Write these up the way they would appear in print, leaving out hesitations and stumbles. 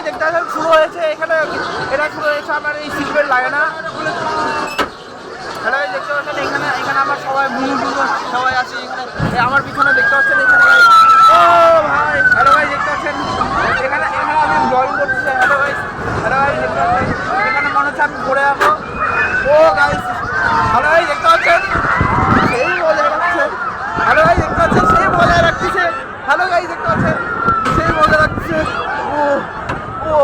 দেখতে পাচ্ছেন শুরু হয়েছে এখানে, এটা শুরু হয়েছে আমার এই সিট বেল্ট লাগে না। হ্যালো দেখতে পাচ্ছেন এখানে এখানে আমার সবাই সবাই আছে এখানে, আমার পিছনে দেখতে পাচ্ছেন এখানে ভাই। ও ভাই হ্যালো ভাই দেখতে পাচ্ছেন এখানে এখানে আমি ড্রয়িং করছি। হ্যালো ভাই দেখতে পাচ্ছেন এখানে মনে হচ্ছে আমি পড়ে যাবো। ও গাইস হ্যালো ভাই দেখতে পাচ্ছেন সেই বজায় রাখছে। হ্যালো ভাই দেখতে পাচ্ছেন সেই বজায় রাখতেছে। হ্যালো গাইস দেখতে পাচ্ছেন সেই বজায় রাখছে। ও ও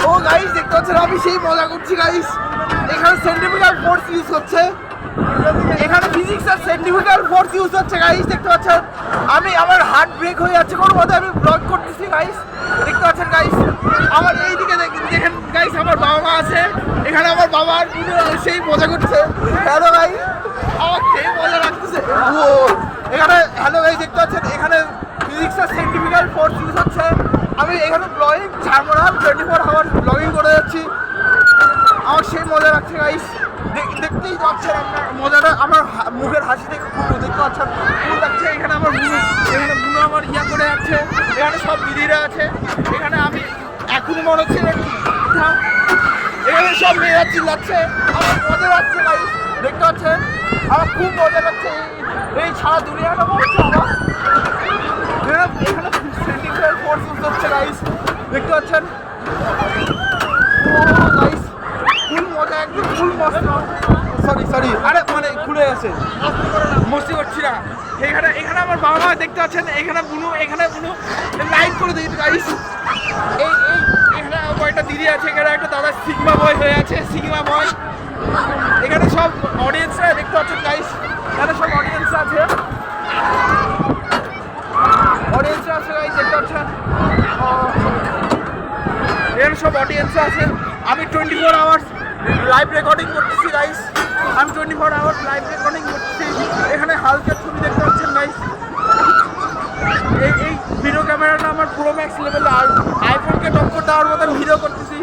ও গাইস দেখতে পাচ্ছেন আমি সেই মজা করছি গাইস। এখানে সেন্টিমিটার ফোর্স ইউজ হচ্ছে, এখানে ফিজিক্স আর সেন্টিমিটার ফোর্স ইউজ হচ্ছে গাইস দেখতে পাচ্ছেন। আমি আমার হার্ট ব্রেক হয়ে যাচ্ছে কোনো মতে, আমি ব্লগ করতেছি গাইস দেখতে পাচ্ছেন গাইস। আমার এইদিকে দেখেন গাইস আমার বাবা মা আছে এখানে, আমার বাবা আর সেই মজা করছে। হ্যালো গাইস আমার সেই মজা লাগতেছে। ও এখানে হ্যালো গাইস দেখতে পাচ্ছেন এখানে ফিজিক্স আর সেন্টিমিটার ফোর্স ইউজ হচ্ছে। আমি এখানে ব্লগিং ছাড়বো না, 24 আওয়ার্স ব্লগিং করে যাচ্ছি। আমার সেই মজা লাগছে গাইস, দেখতেই পাচ্ছেন আপনার মজাটা আমার মুখের হাসি থেকে খুব দেখতে পাচ্ছেন খুব লাগছে। এখানে আমার এখানে বুনো আমার ইয়া করে যাচ্ছে, এখানে সব দিদিরা আছে এখানে। আমি এখনই মনে হচ্ছে এখানে সব মেয়েরা চিল্লাচ্ছে, আমার মজা লাগছে গাইস দেখতে পাচ্ছেন। আমার খুব মজা লাগছে, এই সারা দুনিয়াটা বলছে আমার এখানে সেন্টিমিটার ফোর্স ইউজ হচ্ছে গাইস দেখতে পাচ্ছেন। ও গাইস ফুল মজা একদম ফুল মজা। সরি আরে মানে খুলে আছে মস্তি করছি না। এখানে আমার বাবা মা দেখতে পাচ্ছেন এখানে বুনু লাইক করে দিই গাইস। এই এখানে কয়েকটা দিদি আছে, এখানে একটা দাদা সিগমা বয় হয়ে আছে, সিগমা বয়। এখানে সব অডিয়েন্সরা দেখতে পাচ্ছেন গাইস, এখানে সব অডিয়েন্স আছে গাইস দেখতে পাচ্ছেন। এখানে সব অডিয়েন্স আছে। আমি 24 আওয়ার্স লাইভ রেকর্ডিং করতেছি গাইস, আমি 24 আওয়ার্স লাইভ রেকর্ডিং করতেছি। এখানে হালকের ছবি দেখতে পাচ্ছেন গাইস। এই ভিডিও ক্যামেরাটা আমার প্রো ম্যাক্স লেভেল, আর আইফোনকে টক্কর দেওয়ার মতন ভিডিও করতেছি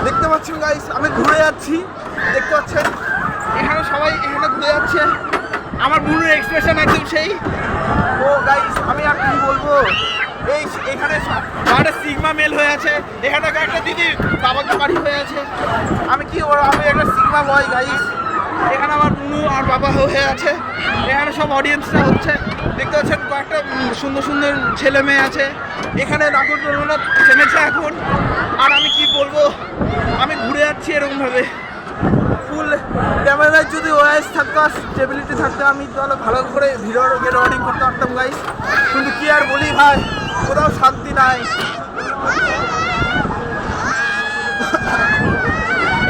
দেখতে পাচ্ছেন গাইস। আমি ঘুরে যাচ্ছি দেখতে পাচ্ছেন এখানে সবাই এখানে ঘুরে যাচ্ছে। আমার বুনুর এক্সপ্রেশন একদম সেই। ও গাইস আমি আর কি বলবো, এখানে একটা সিগমা মেল হয়ে আছে, এখানে একটা দিদি বাবাকে বাড়ি হয়ে আছে। আমি একটা সিগমা বয় গাইস। এখানে আমার বুনু আর বাবা হয়ে আছে, এখানে সব অডিয়েন্সরা হচ্ছে দেখতে পাচ্ছেন। কয়েকটা সুন্দর সুন্দর ছেলে মেয়ে আছে এখানে, নাগরদোলনা থেমেছে এখন। আর আমি কি বলবো, আমি ঘুরে যাচ্ছি এরকমভাবে। ফুল ক্যামেরায় যদি ওএস থাকতো আর স্টেবিলিটি থাকতো আমি তাহলে ভালো করে ভিডিও রেকর্ডিং করতে পারতাম গাইস, কিন্তু কি আর বলি ভাই, কোথাও শান্তি নাই।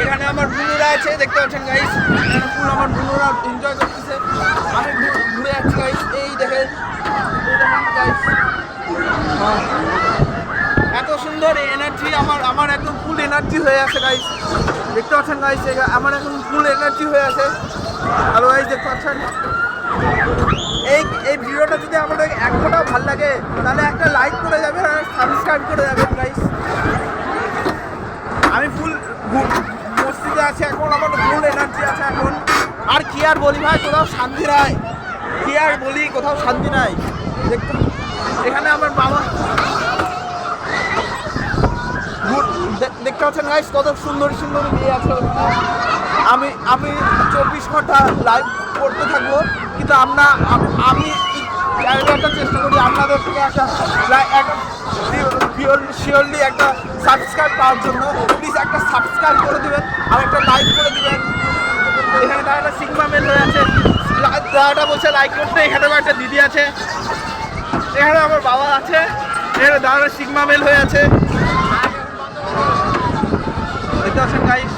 এখানে আমার বুনুরা আছে দেখতে পাচ্ছেন গাইস, এখানে ফুল আমার বুনুরা এনজয় করতেছে। আমি ঘুরে যাচ্ছি গাইস, এই দেখেন গাইস এত সুন্দর এনার্জি, আমার একদম ফুল এনার্জি হয়ে আছে গাইস দেখতে পাচ্ছেন গাইস। আমার এখন ফুল এনার্জি হয়ে আছে। হ্যালো গাইস দেখতে পাচ্ছেন। এই ভিডিওটা যদি আপনাদের এক ফোঁটাও ভালো লাগে তাহলে একটা লাইক করে যাবেন আর সাবস্ক্রাইব করে যাবেন গাইস। আমি ফুল মস্তিতে আছি এখন, আমার ফুল এনার্জি আছে এখন। আর কি আর বলি ভাই, কোথাও শান্তি নাই, কি আর বলি কোথাও শান্তি নাই। এখানে আমার বাবা দেখতে পাচ্ছেন গাইস কত সুন্দর সুন্দর মেয়ে আছে। আমি 24 ঘন্টা লাইভ করতে থাকবো, কিন্তু আমি একটা চেষ্টা করি আপনাদের থেকে একটা শিওরলি একটা সাবস্ক্রাইব পাওয়ার জন্য। প্লিজ একটা সাবস্ক্রাইব করে দেবেন আর একটা লাইক করে দেবেন। এখানে একটা সিগমা মেল হয়ে আছে, দাদাটা বলছে লাইক করতে। এখানেও একটা দিদি আছে, এখানে আমার বাবা আছে, এখানে দাদাটা সিগমা মেল হয়ে আছে দেখতে পাচ্ছেন গাইস।